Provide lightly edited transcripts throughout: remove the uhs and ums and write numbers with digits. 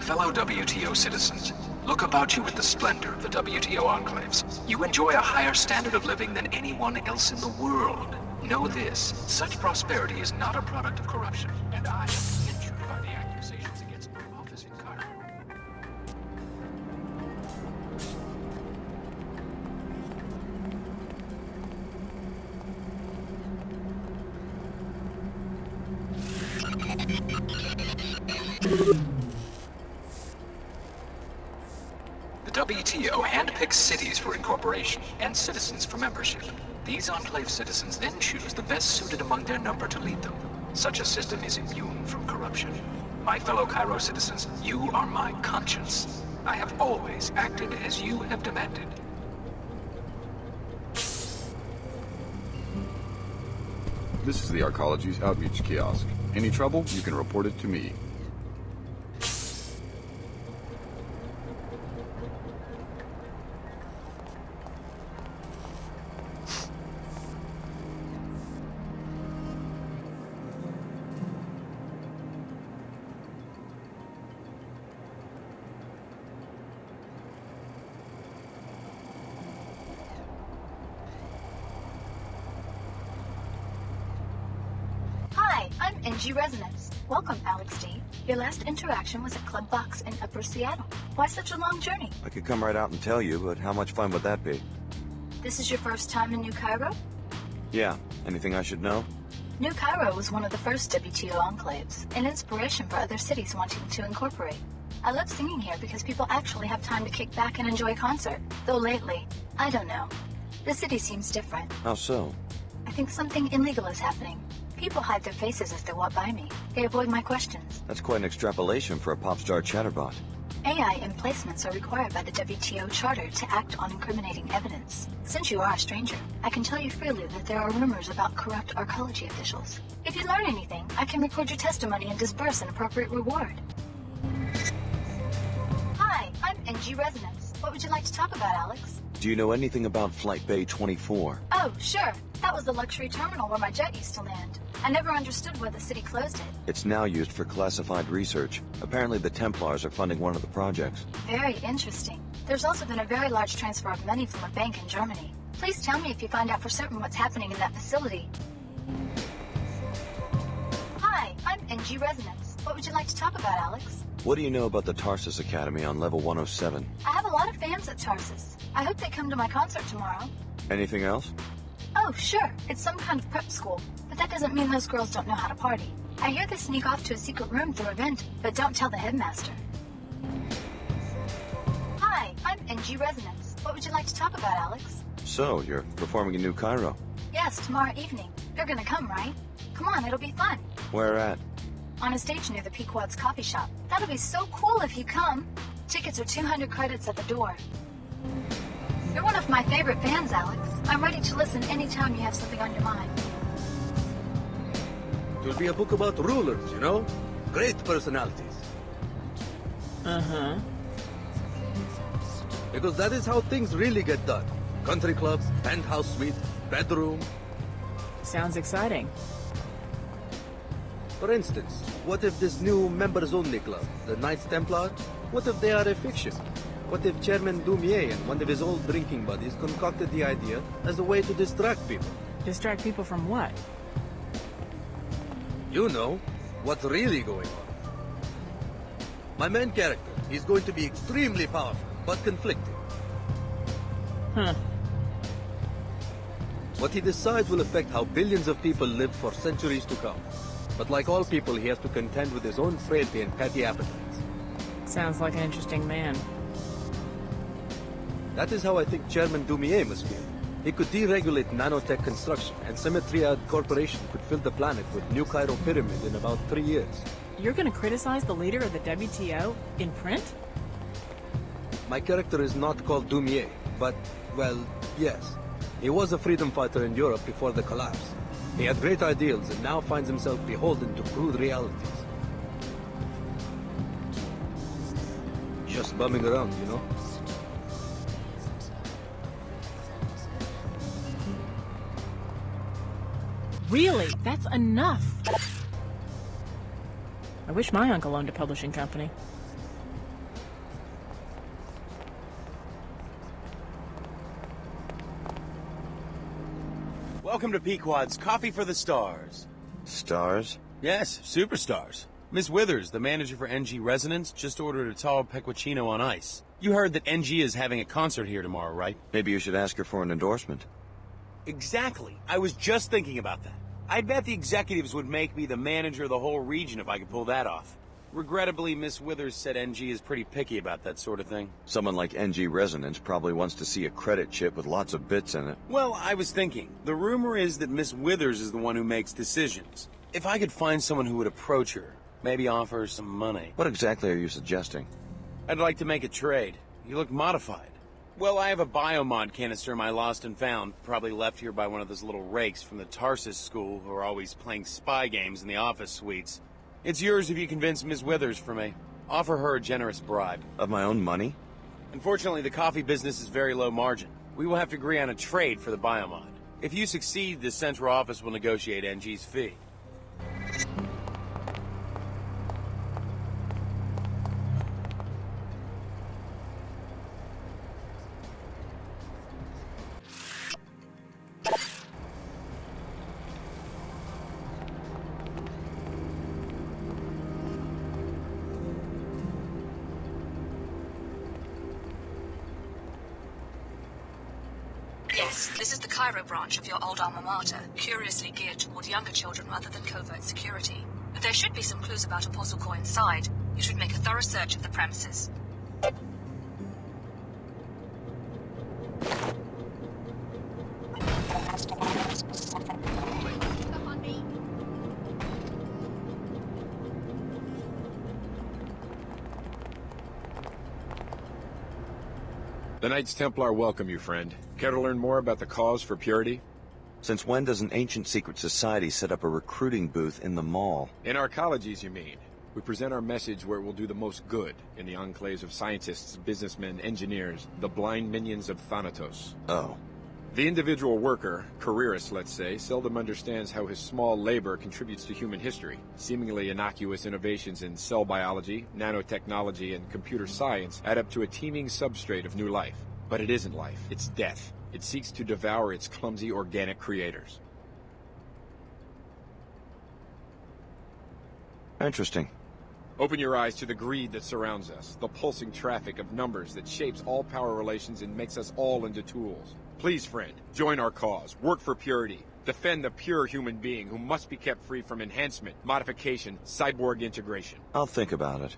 fellow WTO citizens, look about you at the splendor of the WTO enclaves. You enjoy a higher standard of living than anyone else in the world. Know this, such prosperity is not a product of corruption, and I am injured by the accusations against my office in Cairo. The WTO handpicks cities for incorporation and citizens for membership. These enclave citizens then choose the best suited among their number to lead them. Such a system is immune from corruption. My fellow Cairo citizens, you are my conscience. I have always acted as you have demanded. This is the Arcology's outreach kiosk. Any trouble, you can report it to me. I'm NG Resonance. Welcome, Alex D. Your last interaction was at Club Box in Upper Seattle. Why such a long journey? I could come right out and tell you, but how much fun would that be? This is your first time in New Cairo? Yeah. Anything I should know? New Cairo was one of the first WTO enclaves, an inspiration for other cities wanting to incorporate. I love singing here because people actually have time to kick back and enjoy a concert. Though lately, I don't know. The city seems different. How so? I think something illegal is happening. People hide their faces as they walk by me. They avoid my questions. That's quite an extrapolation for a pop star chatterbot. AI emplacements are required by the WTO Charter to act on incriminating evidence. Since you are a stranger, I can tell you freely that there are rumors about corrupt arcology officials. If you learn anything, I can record your testimony and disburse an appropriate reward. Hi, I'm NG Resonance. What would you like to talk about, Alex? Do you know anything about Flight Bay 24? Oh, sure. That was the luxury terminal where my jet used to land. I never understood why the city closed it. It's now used for classified research. Apparently the Templars are funding one of the projects. Very interesting. There's also been a very large transfer of money from a bank in Germany. Please tell me if you find out for certain what's happening in that facility. Hi, I'm NG Resonance. What would you like to talk about, Alex? What do you know about the Tarsus Academy on level 107? I have a lot of fans at Tarsus. I hope they come to my concert tomorrow. Anything else? Oh, sure. It's some kind of prep school. But that doesn't mean those girls don't know how to party. I hear they sneak off to a secret room through a vent, but don't tell the headmaster. Hi, I'm NG Resonance. What would you like to talk about, Alex? So, you're performing in New Cairo? Yes, tomorrow evening. You're gonna come, right? Come on, it'll be fun. Where at? On a stage near the Pequod's coffee shop. That'll be so cool if you come. Tickets are 200 credits at the door. You're one of my favorite fans, Alex. I'm ready to listen anytime you have something on your mind. It will be a book about rulers, you know? Great personalities. Uh-huh. Because that is how things really get done. Country club, penthouse suite, bedroom. Sounds exciting. For instance, what if this new members-only club, the Knights Templar, what if they are a fiction? What if Chairman Dumier and one of his old drinking buddies concocted the idea as a way to distract people? Distract people from what? You know, what's really going on. My main character is going to be extremely powerful, but conflicted. Huh. What he decides will affect how billions of people live for centuries to come. But like all people, he has to contend with his own frailty and petty appetites. Sounds like an interesting man. That is how I think Chairman Dumier must feel. He could deregulate nanotech construction, and Symmetriad Corporation could fill the planet with New Cairo Pyramid in about 3 years. You're gonna criticize the leader of the WTO in print? My character is not called Dumier, but, well, yes. He was a freedom fighter in Europe before the collapse. He had great ideals and now finds himself beholden to crude realities. Just bumming around, you know? Really? That's enough! I wish my uncle owned a publishing company. Welcome to Pequod's Coffee for the Stars. Stars? Yes, superstars. Miss Withers, the manager for NG Resonance, just ordered a tall pecorino on ice. You heard that NG is having a concert here tomorrow, right? Maybe you should ask her for an endorsement. Exactly. I was just thinking about that. I bet the executives would make me the manager of the whole region if I could pull that off. Regrettably, Miss Withers said NG is pretty picky about that sort of thing. Someone like NG Resonance probably wants to see a credit chip with lots of bits in it. Well, I was thinking, the rumor is that Miss Withers is the one who makes decisions. If I could find someone who would approach her, maybe offer her some money. What exactly are you suggesting? I'd like to make a trade. You look modified. Well, I have a biomod canister in my lost and found, probably left here by one of those little rakes from the Tarsus school who are always playing spy games in the office suites. It's yours if you convince Ms. Withers for me. Offer her a generous bribe. Of my own money? Unfortunately, the coffee business is very low margin. We will have to agree on a trade for the biomod. If you succeed, the central office will negotiate NG's fee. Yes, this is the Cairo branch of your old alma mater, curiously geared toward younger children rather than covert security. There should be some clues about Apostle Core inside. You should make a thorough search of the premises. The Knights Templar welcome you, friend. Care to learn more about the cause for purity? Since when does an ancient secret society set up a recruiting booth in the mall? In arcologies, you mean? We present our message where it will do the most good, in the enclaves of scientists, businessmen, engineers, the blind minions of Thanatos. Oh. The individual worker, careerist let's say, seldom understands how his small labor contributes to human history. Seemingly innocuous innovations in cell biology, nanotechnology, and computer science add up to a teeming substrate of new life. But it isn't life, it's death. It seeks to devour its clumsy organic creators. Interesting. Open your eyes to the greed that surrounds us, the pulsing traffic of numbers that shapes all power relations and makes us all into tools. Please, friend, join our cause, work for purity, defend the pure human being who must be kept free from enhancement, modification, cyborg integration. I'll think about it.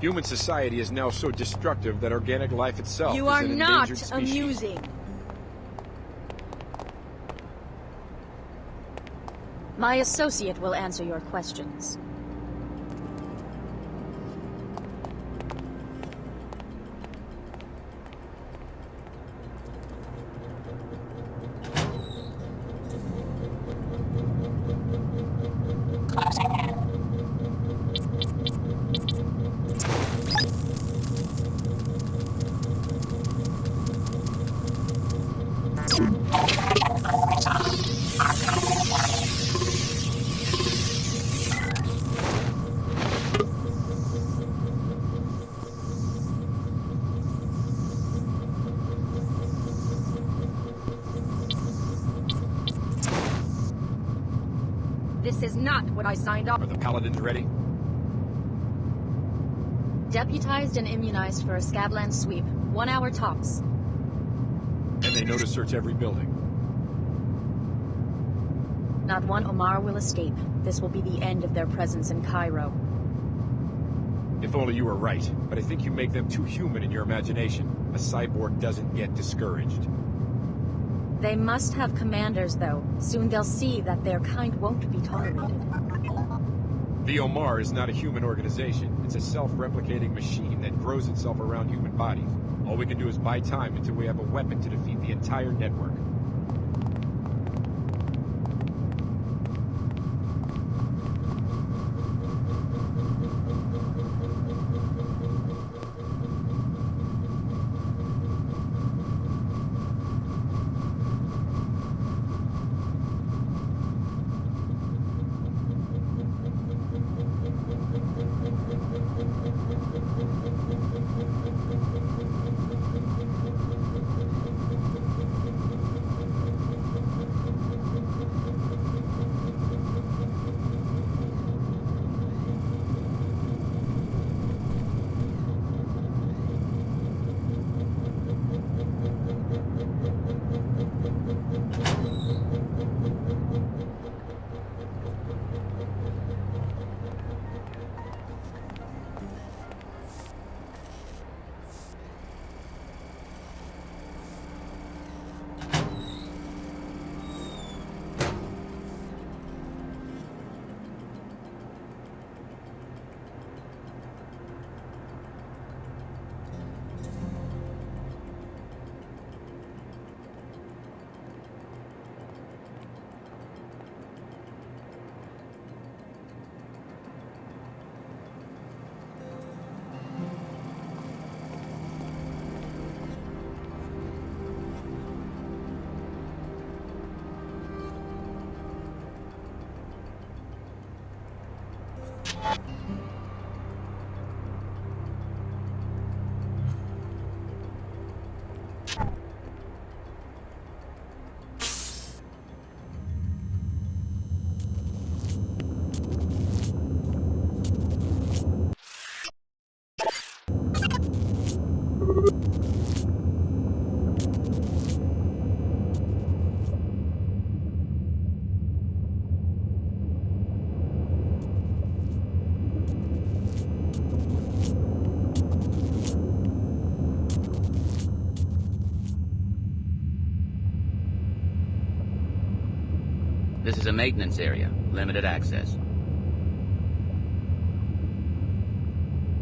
Human society is now so destructive that organic life itself You is are an not endangered species. amusing. My associate will answer your questions. This is not what I signed up. Are the paladins ready? Deputized and immunized for a Scabland sweep. 1 hour tops. And they know to search every building. Not one Omar will escape. This will be the end of their presence in Cairo. If only you were right, but I think you make them too human in your imagination. A cyborg doesn't get discouraged. They must have commanders, though. Soon they'll see that their kind won't be tolerated. The Omar is not a human organization. It's a self-replicating machine that grows itself around human bodies. All we can do is buy time until we have a weapon to defeat the entire network. This is a maintenance area. Limited access.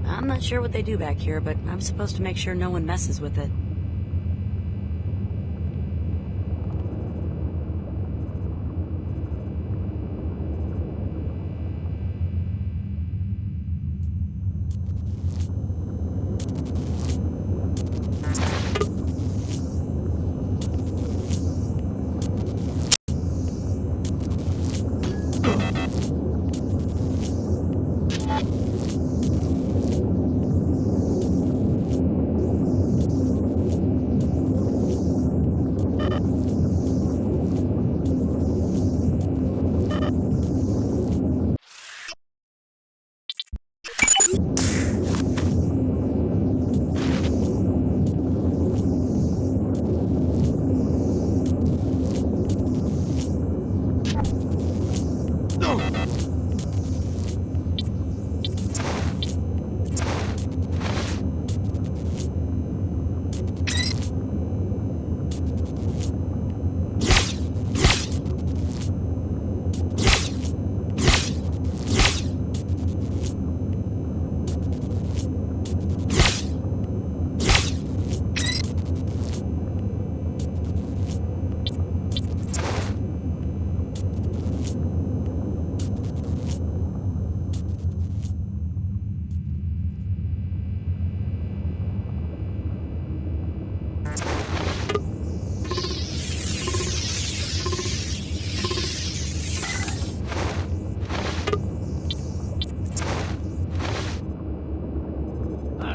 I'm not sure what they do back here, but I'm supposed to make sure no one messes with it.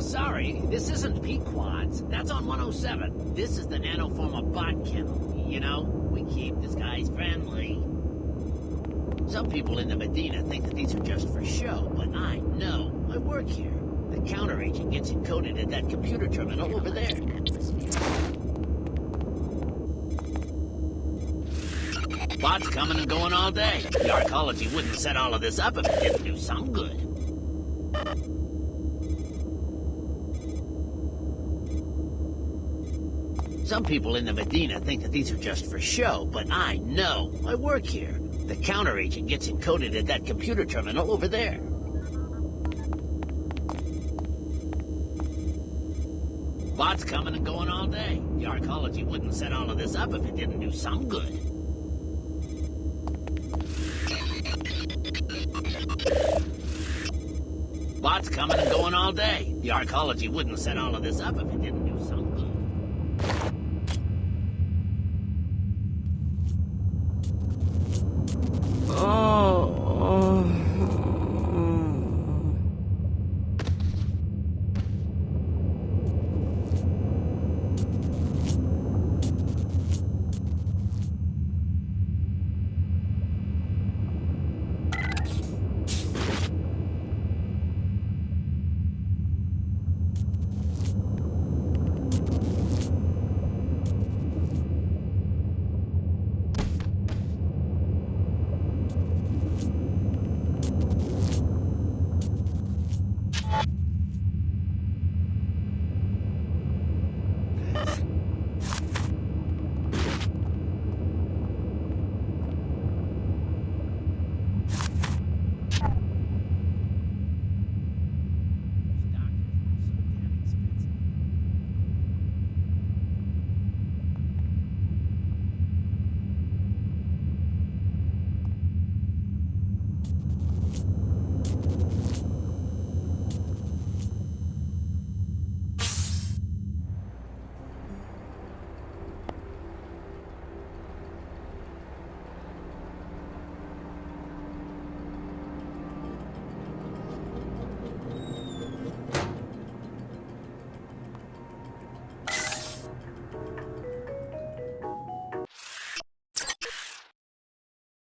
Sorry, this isn't Pequod's. That's on 107. This is the nanoformer bot kennel. You know, we keep this guy's friendly. Some people in the Medina think that these are just for show, but I know. I work here. The counter agent gets encoded at that computer terminal over there. Bots coming and going all day. The arcology wouldn't set all of this up if it didn't do some good. Some people in the Medina think that these are just for show, but I know. I work here. The counter agent gets encoded at that computer terminal over there. Bots coming and going all day. The arcology wouldn't set all of this up if it didn't do some good. Bots coming and going all day. The arcology wouldn't set all of this up if it didn't